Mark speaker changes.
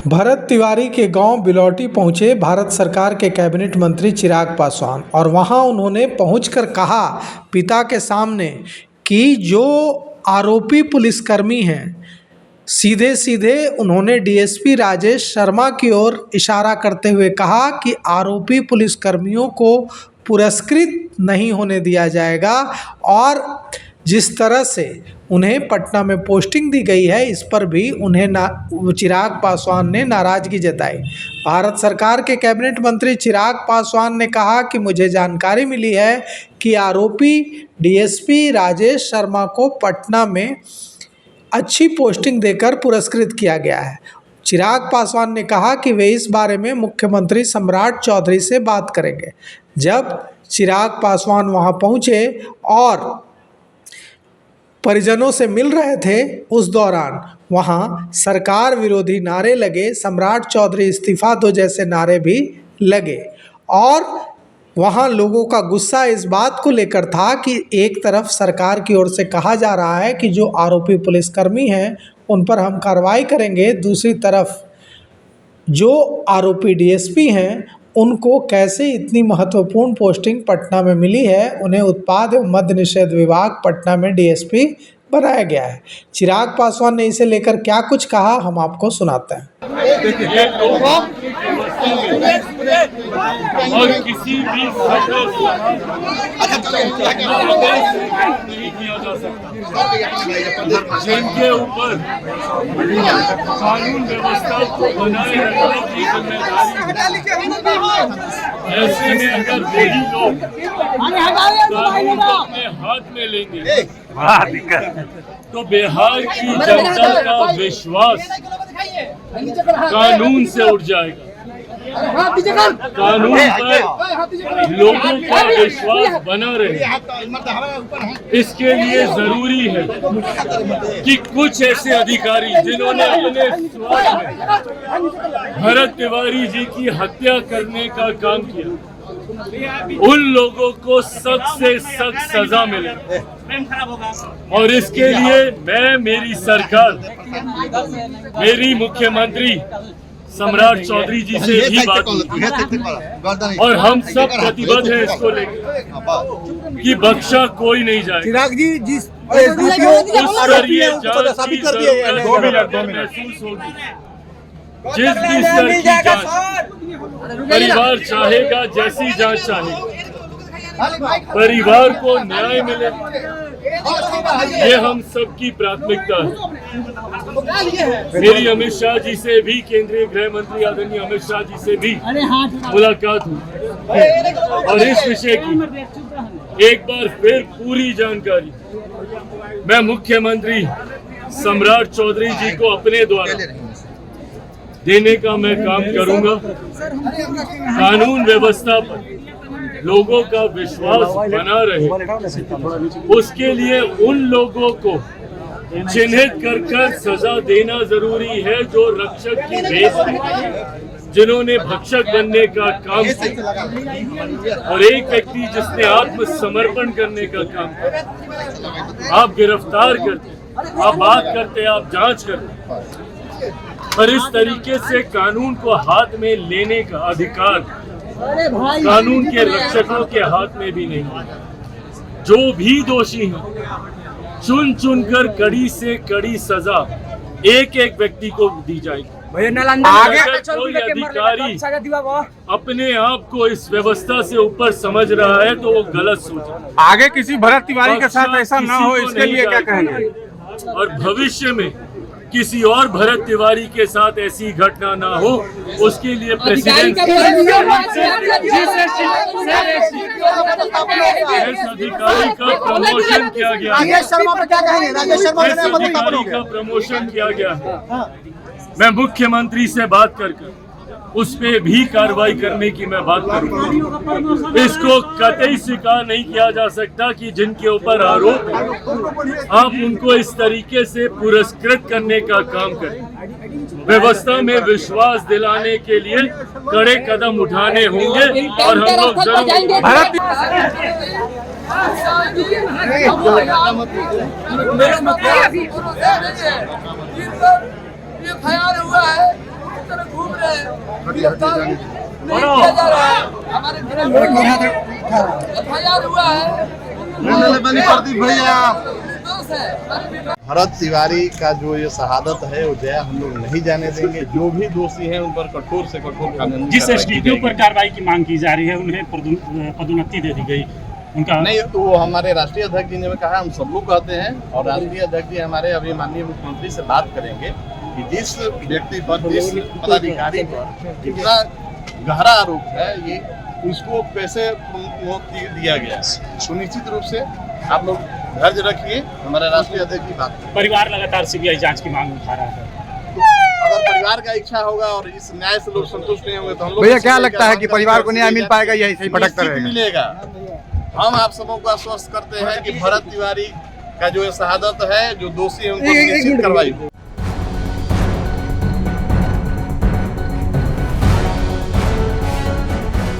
Speaker 1: भरत तिवारी के गांव बिलौटी पहुंचे भारत सरकार के कैबिनेट मंत्री चिराग पासवान और वहां उन्होंने पहुंचकर कहा पिता के सामने कि जो आरोपी पुलिसकर्मी हैं, सीधे सीधे उन्होंने डीएसपी राजेश शर्मा की ओर इशारा करते हुए कहा कि आरोपी पुलिसकर्मियों को पुरस्कृत नहीं होने दिया जाएगा और जिस तरह से उन्हें पटना में पोस्टिंग दी गई है, इस पर भी उन्हें चिराग पासवान ने नाराज़गी जताई। भारत सरकार के कैबिनेट मंत्री चिराग पासवान ने कहा कि मुझे जानकारी मिली है कि आरोपी डीएसपी राजेश शर्मा को पटना में अच्छी पोस्टिंग देकर पुरस्कृत किया गया है। चिराग पासवान ने कहा कि वे इस बारे में मुख्यमंत्री सम्राट चौधरी से बात करेंगे। जब चिराग पासवान वहां पहुंचे और परिजनों से मिल रहे थे, उस दौरान वहां सरकार विरोधी नारे लगे, सम्राट चौधरी इस्तीफा दो जैसे नारे भी लगे और वहां लोगों का गुस्सा इस बात को लेकर था कि एक तरफ सरकार की ओर से कहा जा रहा है कि जो आरोपी पुलिसकर्मी हैं उन पर हम कार्रवाई करेंगे, दूसरी तरफ जो आरोपी डीएसपी हैं उनको कैसे इतनी महत्वपूर्ण पोस्टिंग पटना में मिली है, उन्हें उत्पाद एवं मद्य निषेध विभाग पटना में डीएसपी बनाया गया है। चिराग पासवान ने इसे लेकर क्या कुछ कहा, हम आपको सुनाते हैं।
Speaker 2: और किसी भी नहीं किया जा सकता जिनके ऊपर कानून व्यवस्था को बनाए रखने की जिम्मेदारी, ऐसे में अगर वही लोग कानून को अपने हाथ में लेंगे तो बिहार की जनता का विश्वास कानून से उठ जाएगा। कानून पर लोगों का विश्वास बना रहे, इसके लिए जरूरी है कि कुछ ऐसे अधिकारी जिन्होंने अपने स्वार्थ में भरत तिवारी जी की हत्या करने का काम किया, उन लोगों को सख्त से सख्त सजा मिले। और इसके लिए मैं, मेरी सरकार, मेरी मुख्यमंत्री सम्राट चौधरी जी से भी बात की और हम सब प्रतिबद्ध हैं इसको लेकर कि बख्शा कोई नहीं जाए।
Speaker 3: चिराग जी जिस
Speaker 2: उस पर ये जांच की जरूरत महसूस होगी, जिस भी स्तर की जांच परिवार चाहेगा, जैसी जांच चाहेगा, परिवार को न्याय मिले, ये हम सबकी प्राथमिकता है। मेरी अमित शाह जी से भी, केंद्रीय गृह मंत्री आदरणीय अमित शाह जी से भी मुलाकात हुई और इस विषय की एक बार फिर पूरी जानकारी मैं मुख्यमंत्री सम्राट चौधरी जी को अपने द्वारा देने का मैं काम करूंगा। कानून व्यवस्था पर लोगों का विश्वास बना रहे, उसके लिए उन लोगों को चिन्हित कर सजा देना जरूरी है जो रक्षक की भेष में, जिन्होंने भक्षक बनने का काम किया और एक व्यक्ति जिसने आत्मसमर्पण करने का काम किया। आप गिरफ्तार करते, आप बात करते, आप जांच करते, पर इस तरीके से कानून को हाथ में लेने का अधिकार कानून के रक्षकों के हाथ में भी नहीं है। जो भी दोषी हैं, चुन चुनकर कड़ी से कड़ी सजा एक एक व्यक्ति को दी जाएगी। अगर कोई अधिकारी अपने आप को इस व्यवस्था से ऊपर समझ रहा है तो वो गलत सोच।
Speaker 3: आगे किसी भरत तिवारी के साथ ऐसा ना हो, इसके लिए क्या कहेंगे?
Speaker 2: और भविष्य में किसी और भरत तिवारी के साथ ऐसी घटना ना हो, उसके लिए प्रेसिडेंट अधिकारी का प्रमोशन किया गया, अधिकारी का प्रमोशन किया गया है। मैं मुख्यमंत्री से बात कर उस पे भी कार्रवाई करने की मैं बात करूंगा। इसको कतई स्वीकार नहीं किया जा सकता कि जिनके ऊपर आरोप है आप उनको इस तरीके से पुरस्कृत करने का काम करें। व्यवस्था में विश्वास दिलाने के लिए कड़े कदम उठाने होंगे और हम लोग जरूर
Speaker 4: हुआ है
Speaker 2: बढ़ो।
Speaker 4: भरत तिवारी का जो ये शहादत है वो जया हम लोग नहीं जाने देंगे। जो भी दोषी हैं उन पर कठोर से कठोर कानूनी
Speaker 5: जिस
Speaker 4: कार्रवाई की
Speaker 5: एसडीपीओ पर
Speaker 4: जाएगी।
Speaker 5: कार्रवाई की मांग की जा रही है उन्हें पदोन्नति दे दी गई उनका
Speaker 4: नहीं तो वो हमारे राष्ट्रीय अध्यक्ष जी ने कहा, हम सब लोग कहते हैं और राष्ट्रीय अध्यक्ष जी हमारे अभी माननीय मुख्यमंत्री से बात करेंगे कि जिस व्यक्ति पर, जिस पदाधिकारी पर इतना गहरा आरोप है, ये उसको कैसे दिया गया, सुनिश्चित रूप से आप लोग धैर्य रखिए। हमारे राष्ट्रीय अध्यक्ष की बात करें।
Speaker 5: परिवार लगातार सीबीआई जांच की मांग उठा रहा है।
Speaker 4: अगर परिवार का इच्छा होगा और इस न्याय से लोग संतुष्ट नहीं होंगे तो हम लोग
Speaker 3: भैया क्या लगता है कि परिवार को न्याय मिल पाएगा या ऐसे ही भटकता
Speaker 4: निश्चित
Speaker 3: रहेगा?
Speaker 4: मिलेगा। हम आप सबों को आश्वस्त करते हैं कि भरत तिवारी का जो शहादत है, जो दोषी है उनको निश्चित कार्रवाई